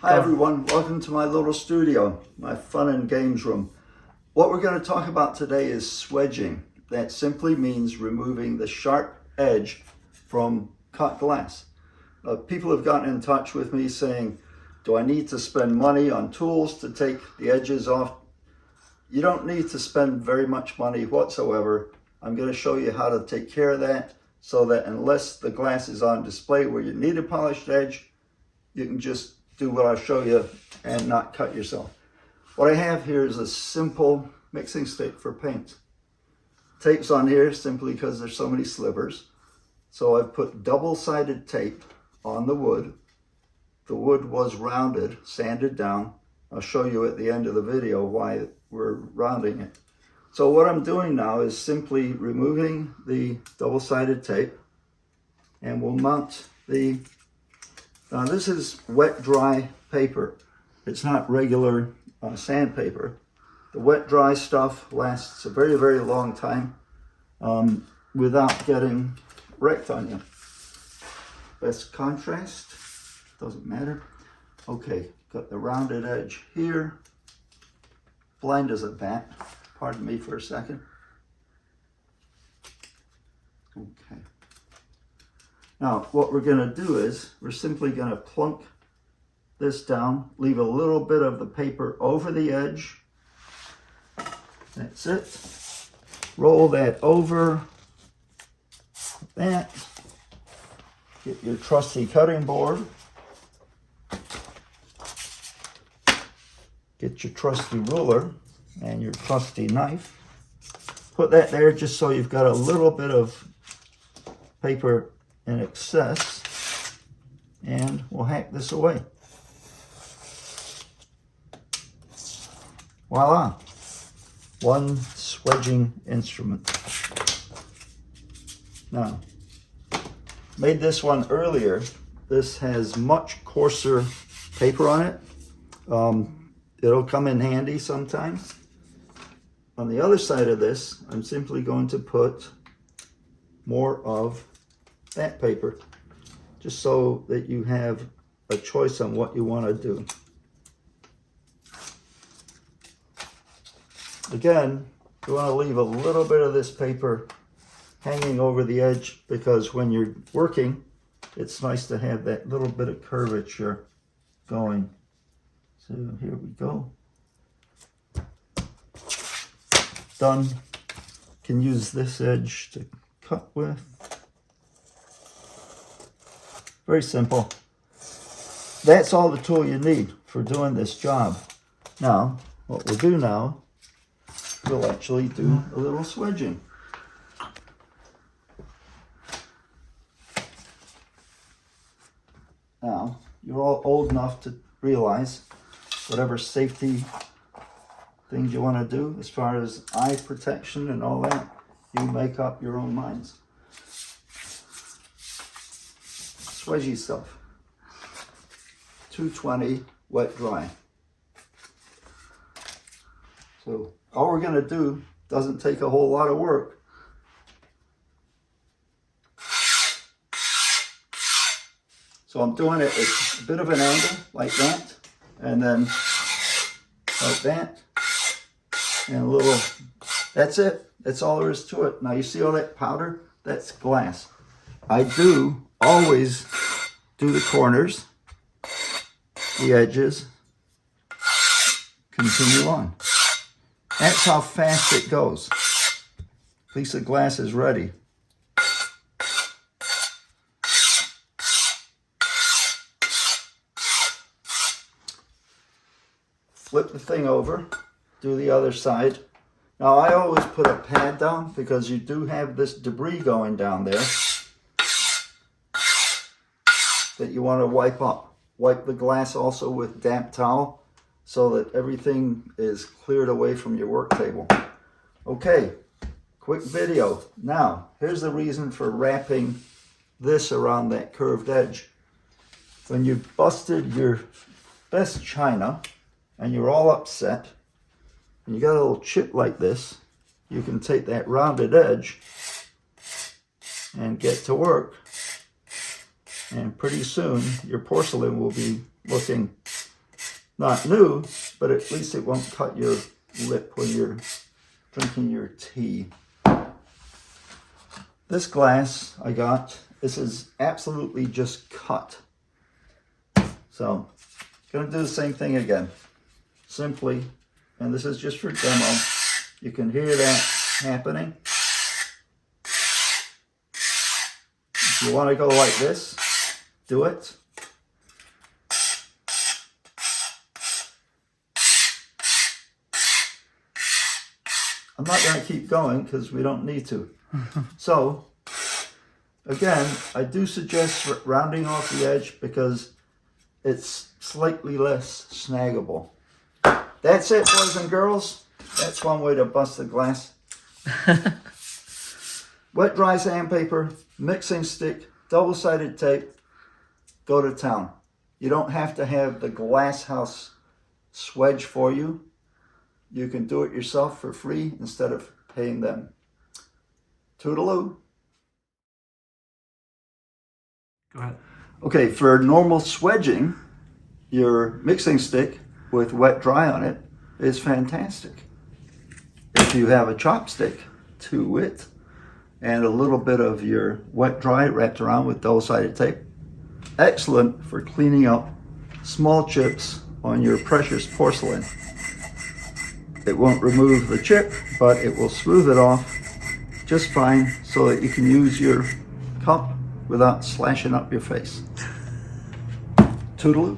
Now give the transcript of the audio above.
Hi everyone, welcome to my little studio, my fun and games room. What we're going to talk about today is swedging. That simply means removing the sharp edge from cut glass. People have gotten in touch with me saying, do I need to spend money on tools to take the edges off? You don't need to spend very much money whatsoever. I'm going to show you how to take care of that so that unless the glass is on display where you need a polished edge, you can just do what I'll show you and not cut yourself. What I have here is a simple mixing stick for paint. Tape's on here simply because there's so many slivers. So I've put double-sided tape on the wood. The wood was rounded, sanded down. I'll show you at the end of the video why we're rounding it. So what I'm doing now is simply removing the double-sided tape, and we'll mount the now this is wet dry paper. It's not regular sandpaper. The wet dry stuff lasts a very, very long time without getting wrecked on you. Best contrast, doesn't matter. Okay, got the rounded edge here. Blind as a bat. Pardon me for a second. Okay. Now, what we're going to do is we're simply going to plunk this down, leave a little bit of the paper over the edge. That's it. Roll that over. That. Get your trusty cutting board. Get your trusty ruler and your trusty knife. Put that there just so you've got a little bit of paper in excess, and we'll hack this away. Voila, one swedging instrument. Now, made this one earlier. This has much coarser paper on it. It'll come in handy sometimes. On the other side of this, I'm simply going to put more of that paper, just so that you have a choice on what you want to do. Again, you want to leave a little bit of this paper hanging over the edge because when you're working, it's nice to have that little bit of curvature going. So here we go. Done. Can use this edge to cut with. Very simple. That's all the tool you need for doing this job. Now, what we'll do now, we'll actually do a little swedging. Now, you're all old enough to realize whatever safety things you want to do as far as eye protection and all that, you make up your own minds. Swedgy stuff. 220 wet dry. So all we're going to do doesn't take a whole lot of work. So I'm doing it at a bit of an angle like that, and then like that, and a little, that's it. That's all there is to it. Now you see all that powder? That's glass. I do always do the corners, the edges, continue on. That's how fast it goes. Piece of glass is ready. Flip the thing over, do the other side. Now I always put a pad down because you do have this debris going down there that you want to wipe up. Wipe the glass also with damp towel so that everything is cleared away from your work table. Okay, quick video. Now, here's the reason for wrapping this around that curved edge. When you busted your best china and you're all upset, and you got a little chip like this, you can take that rounded edge and get to work. And pretty soon your porcelain will be looking Not new, but at least it won't cut your lip when you're drinking your tea. This glass I got, this is absolutely just cut. So, gonna do the same thing again. Simply, and this is just for demo, you can hear that happening. If you want to go like this, do it. I'm not going to keep going because we don't need to. So, again, I do suggest rounding off the edge because it's slightly less snaggable. That's it, boys and girls. That's one way to bust the glass. Wet dry sandpaper, mixing stick, double-sided tape, go to town. You don't have to have the glass house swedge for you. You can do it yourself for free instead of paying them. Toodaloo. Go ahead. Okay, for normal swedging, your mixing stick with wet dry on it is fantastic. If you have a chopstick to it and a little bit of your wet dry wrapped around with double-sided tape, excellent for cleaning up small chips on your precious porcelain. It won't remove the chip, but it will smooth it off just fine so that you can use your cup without slashing up your face. Toodaloo.